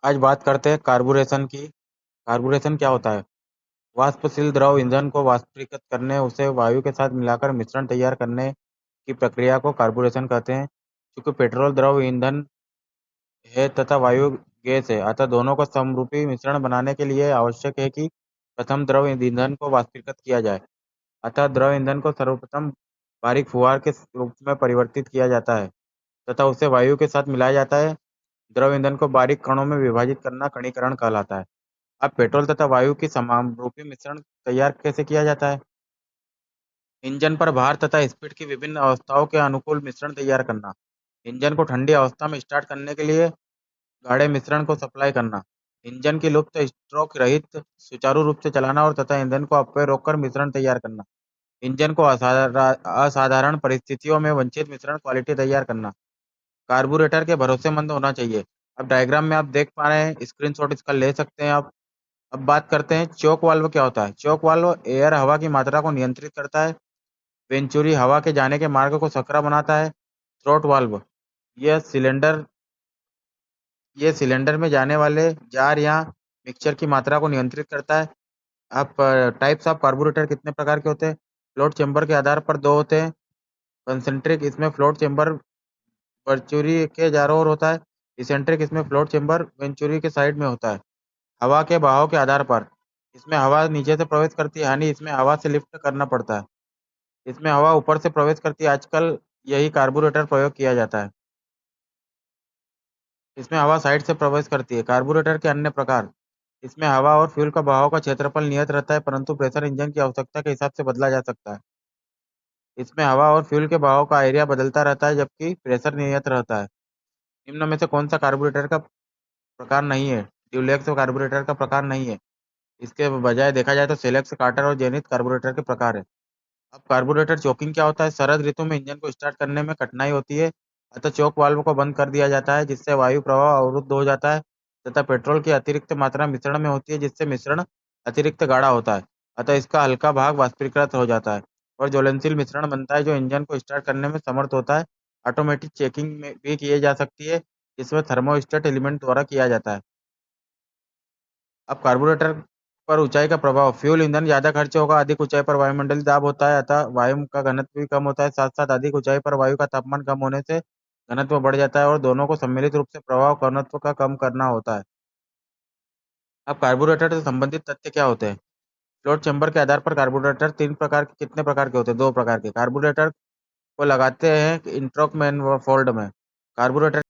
आज बात करते हैं कार्बोरेशन की। कार्बोरेशन क्या होता है? वाष्पशील द्रव ईंधन को वाष्पीकृत करने, उसे वायु के साथ मिलाकर मिश्रण तैयार करने की प्रक्रिया को कार्बोरेशन कहते हैं। चूंकि पेट्रोल द्रव ईंधन है तथा वायु गैस है, अतः दोनों का समरूपी मिश्रण बनाने के लिए आवश्यक है कि प्रथम द्रव ईंधन को वाष्पीकृत किया जाए। अतः द्रव ईंधन को सर्वप्रथम बारीक फुहार के रूप में परिवर्तित किया जाता है तथा उसे वायु के साथ मिलाया जाता है। द्रव ईंधन को बारीक कणों में विभाजित करना कणीकरण कहलाता है। अब पेट्रोल तथा वायु की समरूपी मिश्रण तैयार कैसे किया जाता है? इंजन पर भार तथा स्पीड की विभिन्न अवस्थाओं के अनुकूल मिश्रण तैयार करना। इंजन को ठंडी अवस्था में स्टार्ट करने के लिए गाढ़े मिश्रण को सप्लाई करना। इंजन की लुप्त स्ट्रोक रहित सुचारू रूप से चलाना और तथा ईंधन को अपव्यय रोककर मिश्रण तैयार करना। इंजन को असाधारण परिस्थितियों में वांछित मिश्रण क्वालिटी तैयार करना। कार्बोरेटर के भरोसेमंद होना चाहिए। अब डायग्राम में आप देख पा रहे हैं, स्क्रीनशॉट इसका ले सकते हैं आप। अब बात करते हैं चोक वाल्व क्या होता है। चोक वाल्व एयर हवा की मात्रा को नियंत्रित करता है। वेंचुरी हवा के जाने के मार्ग को सकरा बनाता है। थ्रोट वाल्व यह सिलेंडर ये सिलेंडर में जाने वाले जार या मिक्सचर की मात्रा को नियंत्रित करता है। अब टाइप्स ऑफ कार्बोरेटर कितने प्रकार के होते हैं? फ्लोट चेंबर के आधार पर दो होते हैं। कंसेंट्रिक, इसमें फ्लोट चेंबर वर्चुरी के चारों ओर होता है। इसेंट्रिक, इसमें फ्लोट चेंबर वेंचुरी के साइड में होता है। हवा के बहाव के आधार पर इसमें हवा नीचे से प्रवेश करती है, यानी इसमें हवा से लिफ्ट करना पड़ता है। इसमें हवा ऊपर से प्रवेश करती है, आजकल यही कार्बोरेटर प्रयोग किया जाता है। इसमें हवा साइड से प्रवेश करती है। कार्बोरेटर के अन्य प्रकार, इसमें हवा और फ्यूल का बहाव का क्षेत्रफल नियत रहता है, परंतु प्रेशर इंजन की आवश्यकता के हिसाब से बदला जा सकता है। इसमें हवा और फ्यूल के बहाव का एरिया बदलता रहता है, जबकि प्रेशर नियत रहता है। निम्न में से कौन सा कार्बोरेटर का प्रकार नहीं है? ड्यूलेक्स कार्बोरेटर का प्रकार नहीं है। इसके बजाय देखा जाए तो सेलेक्स, कार्टर और जेनिथ कार्बोरेटर के प्रकार है। अब कार्बोरेटर चोकिंग क्या होता है? शरद ऋतु में इंजन को स्टार्ट करने में कठिनाई होती है, अतः चोक वाल्व को बंद कर दिया जाता है, जिससे वायु प्रवाह अवरुद्ध हो जाता है तथा पेट्रोल की अतिरिक्त मात्रा मिश्रण में होती है, जिससे मिश्रण अतिरिक्त गाढ़ा होता है। अतः इसका हल्का भाग वाष्पीकृत हो जाता है और ज्वलनशील मिश्रण बनता है, जो इंजन को स्टार्ट करने में समर्थ होता है। ऑटोमेटिक चेकिंग में भी की जा सकती है, जिसमें थर्मोस्टेट एलिमेंट द्वारा किया जाता है। अब कार्बोरेटर पर ऊंचाई का प्रभाव। फ्यूल ईंधन ज्यादा खर्च होगा, अधिक ऊंचाई पर वायुमंडलीय दाब होता है, अतः वायु का घनत्व भी कम होता है। साथ साथ अधिक ऊंचाई पर वायु का तापमान कम होने से घनत्व बढ़ जाता है और दोनों को सम्मिलित रूप से प्रभाव घनत्व का कम करना होता है। अब कार्बोरेटर से संबंधित तथ्य क्या होते हैं? फ्लोट चैम्बर के आधार पर कार्बोरेटर तीन प्रकार के कितने प्रकार के होते हैं? दो प्रकार के। कार्बोरेटर को लगाते हैं इंट्रोक मैनफोल्ड में। कार्बोरेटर